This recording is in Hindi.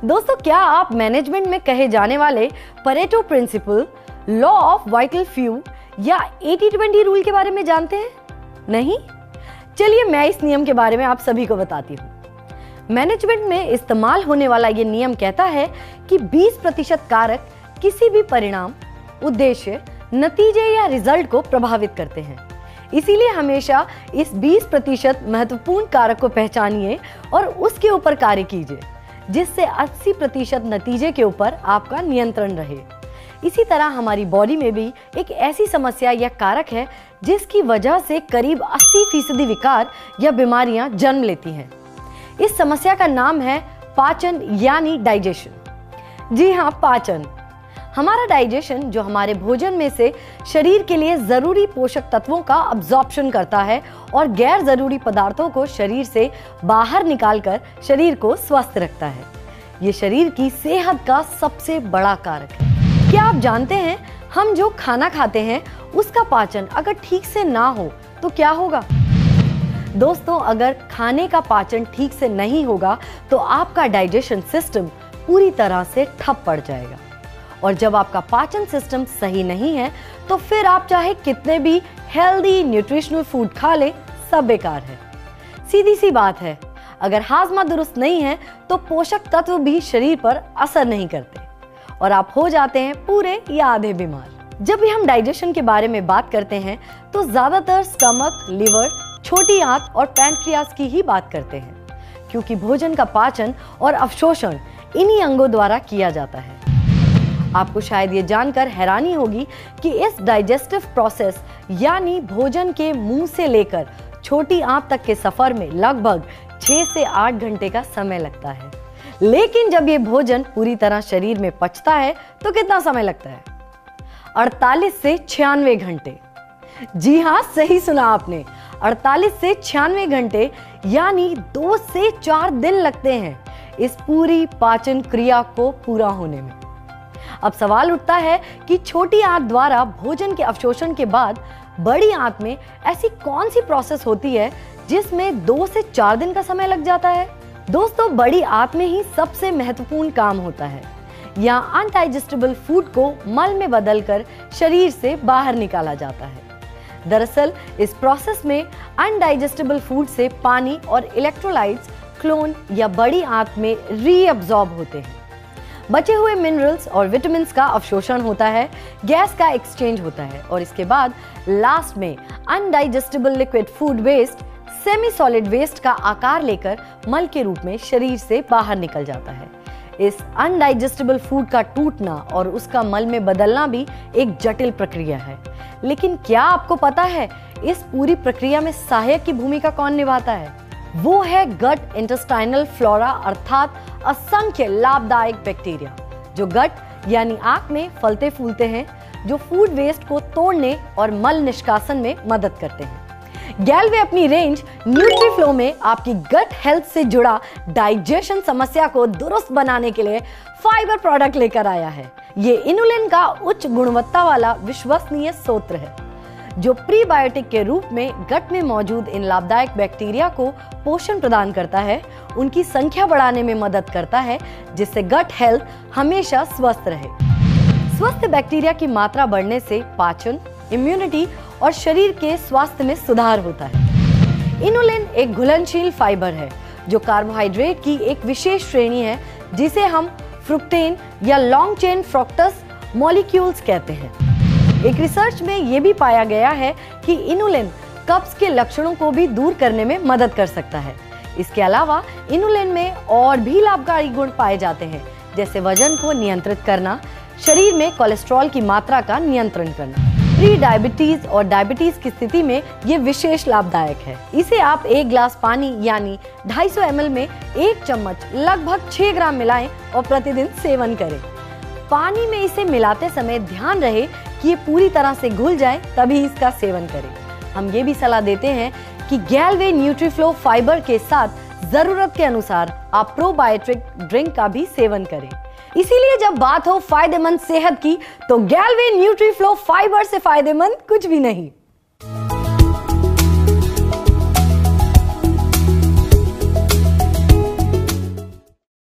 दोस्तों, क्या आप मैनेजमेंट में कहे जाने वाले Pareto principle, law of vital few या 80-20 रूल के बारे में जानते हैं? नहीं? चलिए मैं इस नियम के बारे में आप सभी को बताती हूँ। मैनेजमेंट में इस्तेमाल होने वाला ये नियम कहता है कि 20% कारक किसी भी परिणाम, उद्देश्य, नतीजे या रिजल्ट को प्रभावित करते हैं। इसीलिए हमेशा इस 20% महत्वपूर्ण कारक को पहचानिए और उसके ऊपर कार्य कीजिए, जिससे 80% नतीजे के ऊपर आपका नियंत्रण रहे। इसी तरह हमारी बॉडी में भी एक ऐसी समस्या या कारक है जिसकी वजह से करीब 80% विकार या बीमारियां जन्म लेती हैं। इस समस्या का नाम है पाचन यानी डाइजेशन। जी हाँ, पाचन। हमारा डाइजेशन जो हमारे भोजन में से शरीर के लिए जरूरी पोषक तत्वों का अब्जॉर्प्शन करता है और गैर जरूरी पदार्थों को शरीर से बाहर निकालकर शरीर को स्वस्थ रखता है। ये शरीर की सेहत का सबसे बड़ा कारक है। क्या आप जानते हैं, हम जो खाना खाते हैं उसका पाचन अगर ठीक से ना हो तो क्या होगा? दोस्तों, अगर खाने का पाचन ठीक से नहीं होगा तो आपका डाइजेशन सिस्टम पूरी तरह से ठप पड़ जाएगा। और जब आपका पाचन सिस्टम सही नहीं है तो फिर आप चाहे कितने भी हेल्दी न्यूट्रिशनल फूड खा लें, सब बेकार है। सीधी सी बात है, अगर हाजमा दुरुस्त नहीं है तो पोषक तत्व भी शरीर पर असर नहीं करते और आप हो जाते हैं पूरे या आधे बीमार। जब भी हम डाइजेशन के बारे में बात करते हैं तो ज्यादातर स्टमक, लिवर, छोटी आंत और पैंक्रियास की ही बात करते हैं, क्योंकि भोजन का पाचन और अवशोषण इन्हीं अंगों द्वारा किया जाता है। आपको शायद ये जानकर हैरानी होगी कि इस डाइजेस्टिव प्रोसेस यानी भोजन के मुंह से लेकर छोटी आंत तक के सफर में लगभग 6 से 8 घंटे का समय लगता है। लेकिन जब ये भोजन पूरी तरह शरीर में पचता है तो कितना समय लगता है? 48 से 96 घंटे। जी हाँ, सही सुना आपने, 48 से 96 घंटे यानी 2 से 4 दिन लगते हैं इस पूरी पाचन क्रिया को पूरा होने में। अब सवाल उठता है कि छोटी आंत द्वारा भोजन के अवशोषण के बाद बड़ी आंत में ऐसी कौन सी प्रोसेस होती है जिसमें 2 से 4 दिन का समय लग जाता है? दोस्तों, बड़ी आंत में ही सबसे महत्वपूर्ण काम होता है। यहाँ अनडाइजेस्टेबल फूड को मल में बदलकर शरीर से बाहर निकाला जाता है। दरअसल इस प्रोसेस में अनडाइजेस्टेबल फूड से पानी और इलेक्ट्रोलाइट्स क्लोन या बड़ी आंत में रीअब्सॉर्ब होते हैं। बचे हुए मिनरल्स और विटामिन्स का अवशोषण होता है, गैस का एक्सचेंज होता है और इसके बाद लास्ट में undigestable liquid food waste semi solid waste का आकार लेकर मल के रूप में शरीर से बाहर निकल जाता है। इस अनडाइजेस्टेबल फूड का टूटना और उसका मल में बदलना भी एक जटिल प्रक्रिया है। लेकिन क्या आपको पता है इस पूरी प्रक्रिया में सहायक की भूमिका कौन निभाता है? वो है गट इंटेस्टाइनल फ्लोरा, अर्थात असंख्य लाभदायक बैक्टीरिया जो गट यानी आंत में फलते फूलते हैं, जो फूड वेस्ट को तोड़ने और मल निष्कासन में मदद करते हैं। गैलवे अपनी रेंज न्यूट्रीफ्लो में आपकी गट हेल्थ से जुड़ा डाइजेशन समस्या को दुरुस्त बनाने के लिए फाइबर प्रोडक्ट लेकर आया है। ये इनुलिन का उच्च गुणवत्ता वाला विश्वसनीय स्रोत है जो प्रीबायोटिक के रूप में गट में मौजूद इन लाभदायक बैक्टीरिया को पोषण प्रदान करता है, उनकी संख्या बढ़ाने में मदद करता है, जिससे गट हेल्थ हमेशा स्वस्थ रहे। स्वस्थ बैक्टीरिया की मात्रा बढ़ने से पाचन, इम्यूनिटी और शरीर के स्वास्थ्य में सुधार होता है। इनुलिन एक घुलनशील फाइबर है जो कार्बोहाइड्रेट की एक विशेष श्रेणी है जिसे हम फ्रुक्टेन या लॉन्ग चेन फ्रुक्टोज मॉलिक्यूल्स कहते हैं। एक रिसर्च में यह भी पाया गया है कि इनुलिन कब्ज के लक्षणों को भी दूर करने में मदद कर सकता है। इसके अलावा इनुलिन में और भी लाभकारी गुण पाए जाते हैं, जैसे वजन को नियंत्रित करना, शरीर में कोलेस्ट्रॉल की मात्रा का नियंत्रण करना। प्री डायबिटीज और डायबिटीज की स्थिति में ये विशेष लाभदायक है। इसे आप 1 गिलास पानी यानी 250 ml में 1 चम्मच लगभग 6 ग्राम मिलाएं और प्रतिदिन सेवन करें। पानी में इसे मिलाते समय ध्यान रहे कि ये पूरी तरह से घुल जाए, तभी इसका सेवन करें। हम ये भी सलाह देते हैं कि गैलवे न्यूट्रीफ्लो फाइबर के साथ जरूरत के अनुसार आप प्रोबायोटिक ड्रिंक का भी सेवन करें। इसीलिए जब बात हो फायदेमंद सेहत की तो गैलवे न्यूट्रीफ्लो फाइबर से फायदेमंद कुछ भी नहीं।